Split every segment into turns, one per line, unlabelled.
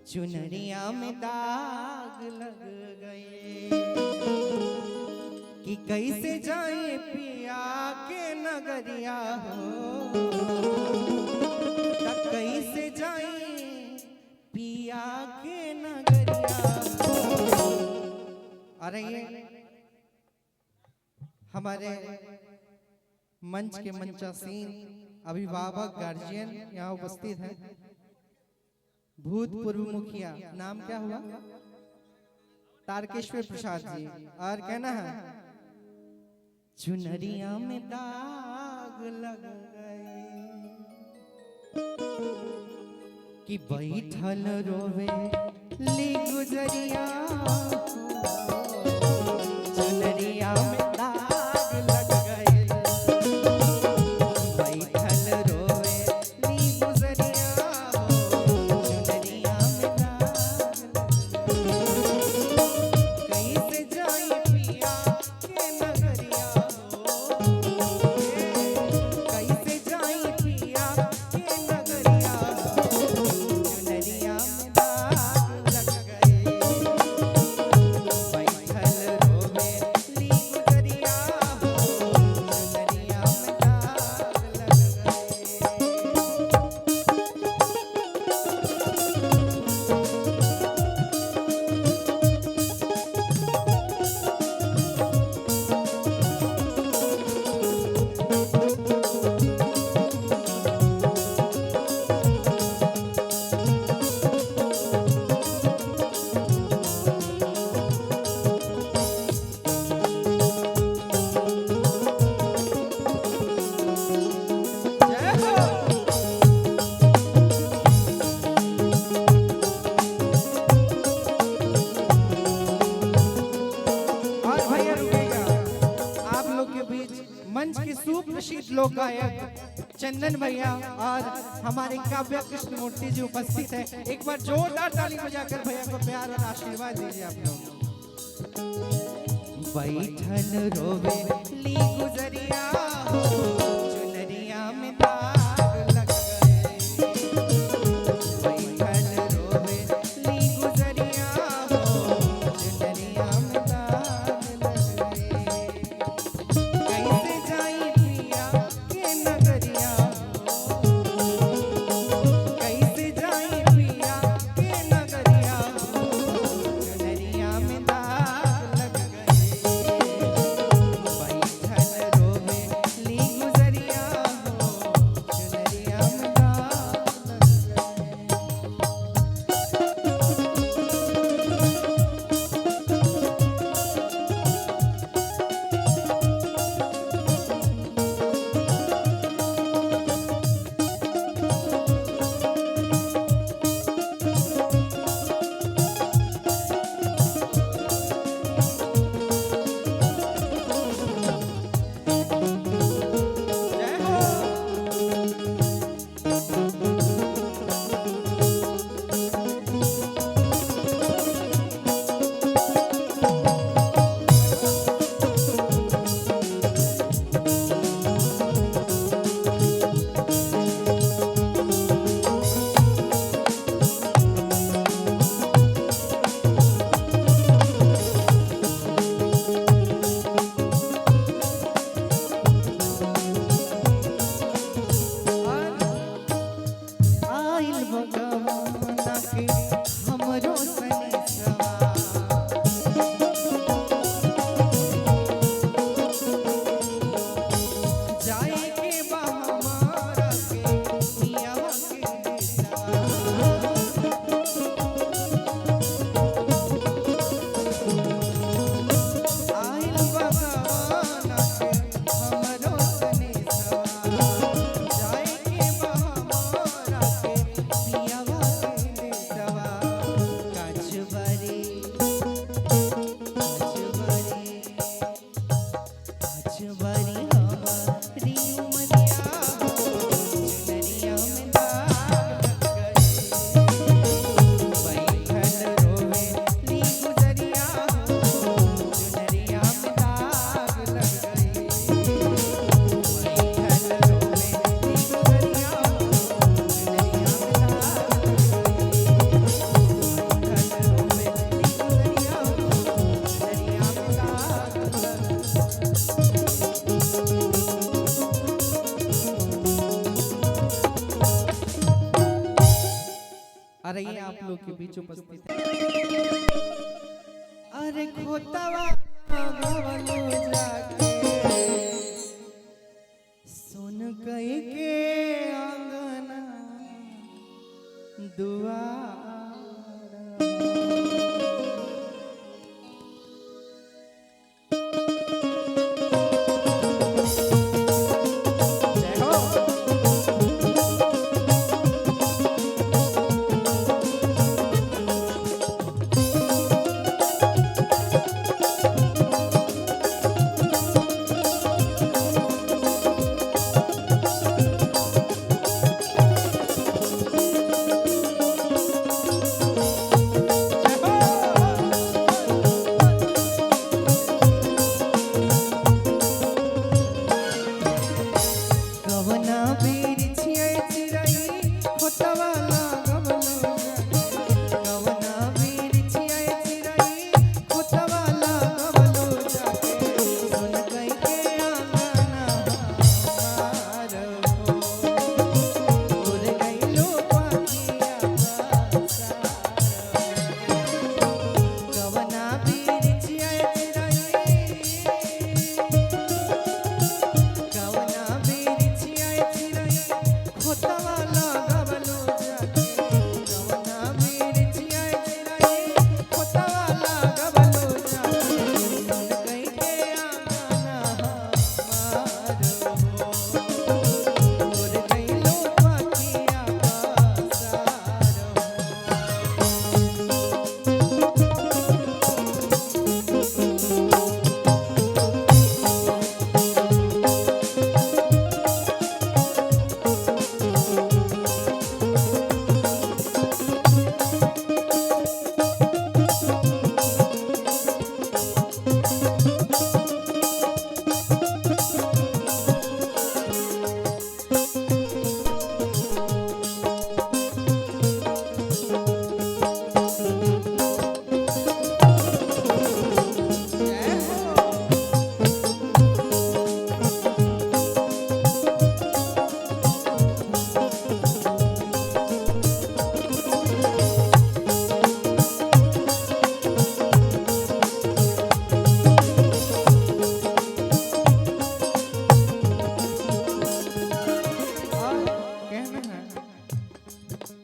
चुनरिया में दाग लग गए कि कैसे जाए पिया के नगरिया हो, कैसे जाए पिया के नगरिया हो। अरे ये हमारे मंच के मंचासीन अभिभावक गार्जियन यहाँ उपस्थित हैं। भूतपूर्व मुखिया नाम क्या हुआ? तारकेश्वर प्रसाद जी। और कहना है चुनरिया में दाग लग गए कि बैठल रोवे ली गुजरिया, चुनरिया में दाग लग गए, बैठल रोवे ली गुजरिया, चुनरिया में दाग लग गए। कैसे जाए पिया के नगरिया हो, कैसे जाए पिया के नगरिया, चुनरिया में दाग लग गए, बैठल रोवे ली गुजरिया हो, चुनरिया में दाग लग गए। जय हो। और भैया रुकेगा, आप लोग के बीच मंच के सुप्रसिद्ध लोक गायक चंदन भैया और हमारे काव्य कृष्ण मूर्ति जी उपस्थित हैं। एक बार जोरदार ताली बजाकर भैया को प्यार और आशीर्वाद दीजिए आप लोग। बैठल रोवे ली गुजरिया हो, चुनरिया में दाग लग गए, बैठल रोवे ली गुजरिया हो, चुनरिया में दाग लग गए। कैसे जाई पिया के नगरिया हो, कैसे जाई पिया के नगरिया हो, चुनरिया में दाग लग गए, बैठल रोवे ली गुजरिया हो, चुनरिया में दाग लग गए। जय हो। आइल भगवाना के हमरो सनिसवा, जाए के बा हमारा के पियावा के देसवा। आइल भगवाना के हमरो सनिसवा, जाए के बा हमारा के पियावा के देसवा। अरे ये आप लोग के बीच उपस्थित है। अरे खोतावा गवलो जाके सुन कई के आंगना दुआर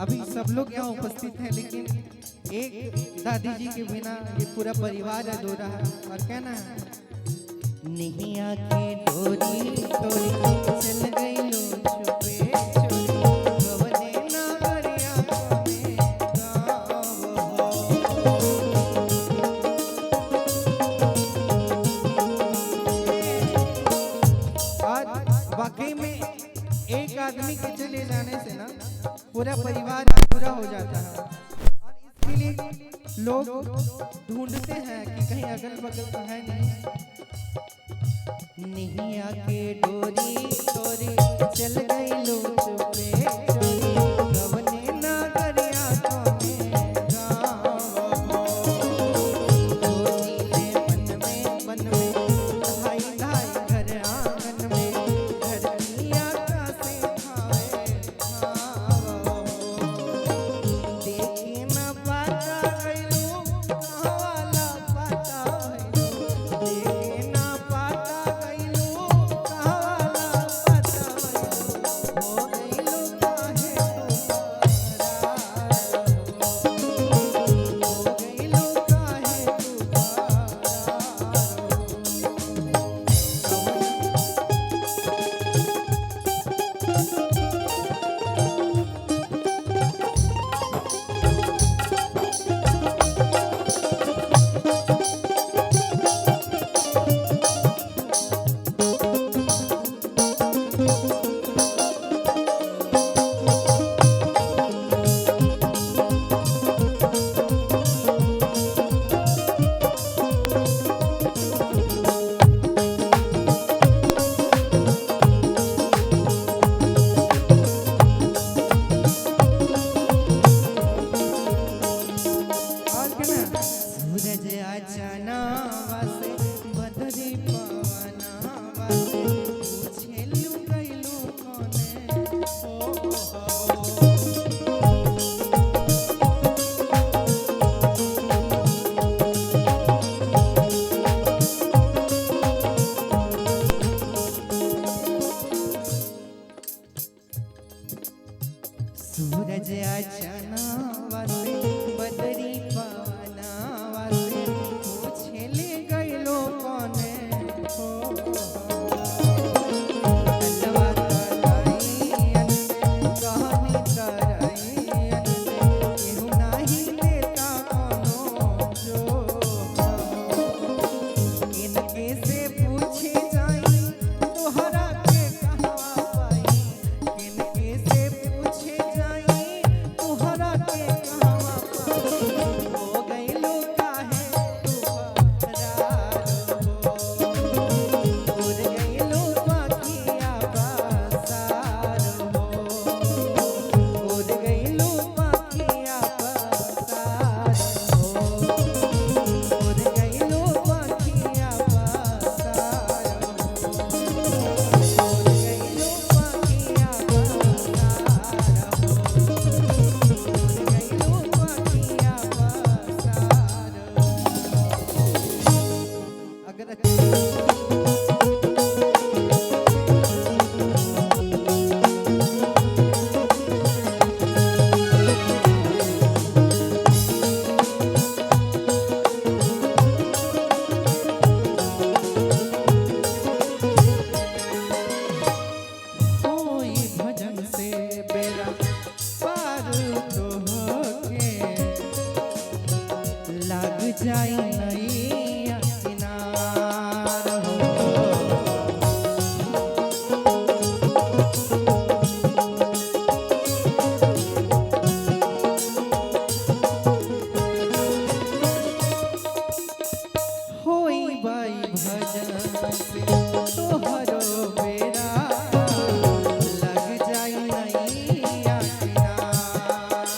अभी सब लोग यहाँ उपस्थित हैं, लेकिन एक दादी जी के बिना ये पूरा परिवार अधूरा है। और कहना है नहीं आके डोरी डोरी चल गई लो छुपे चोरी गवने ना गरिया में गाँव आज वाकई में एक आदमी के चले जाने से ना पूरा परिवार अधूरा हो जाता है। और इसके लिए लोग ढूंढते हैं कि कहीं अगल बगल तो है नहीं आके डोरी डोरी चल गई लो चुपे चोरी गवने ना गरिया में गाँव मन में धाई धाई घर आंगन में घर की आकाशे खावे देखे ना पाता गइलो कहवाला पाता भइलो देखे ना पाता गइलो कहवाला पाता भइलो हो गइलो काहे जाई नैया किनार हो। होई बाई भजन से तोहरो बेरा लग जाई नैया किनार।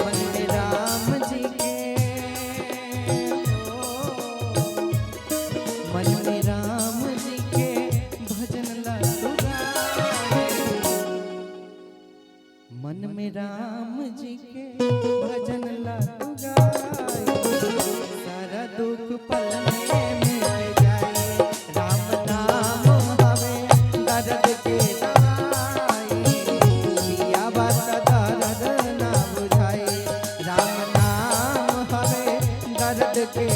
मन में राम जी के मन में राम जी के भजन लगू गाए। मन में राम जी के भजन लगू गाए। सारा दुख पल में मिट जाए। राम नाम हवे दर्द के दवाई। पिया बात दर्द ना बुझाए। राम नाम हवे दर्द के